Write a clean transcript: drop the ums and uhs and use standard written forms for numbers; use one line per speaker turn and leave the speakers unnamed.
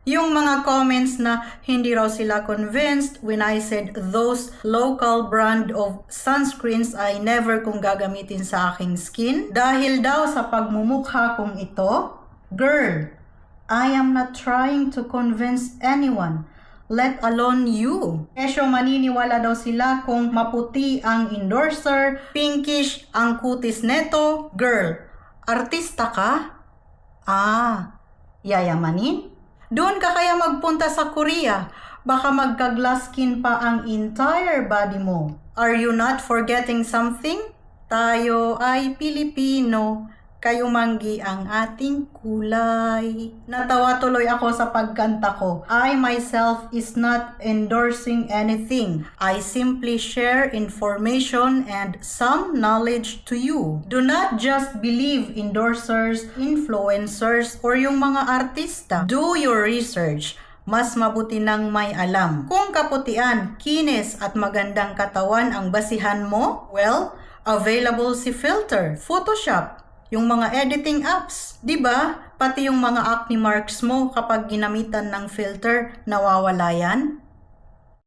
Yung mga comments na hindi raw sila convinced when I said those local brand of sunscreens ay never kong gagamitin sa aking skin dahil daw sa pagmumukha kong ito. Girl, I am not trying to convince anyone, let alone you. Kesyo maniniwala daw sila kung maputi ang endorser, pinkish ang kutis neto. Girl, artista ka? Yayamanin? Doon ka kaya magpunta sa Korea? Baka magka-glass skin pa ang entire body mo. Are you not forgetting something? Tayo ay Pilipino. Kayo manggi ang ating kulay. Natawa tuloy ako sa pagkanta ko. I myself is not endorsing anything. I simply share information and some knowledge to you. Do not just believe endorsers, influencers, or yung mga artista. Do your research. Mas mabuti nang may alam. Kung kaputian, kinis at magandang katawan ang basihan mo, well, available si filter, Photoshop, yung mga editing apps, 'di ba? Pati yung mga acne marks mo kapag ginamitan ng filter, nawawala yan.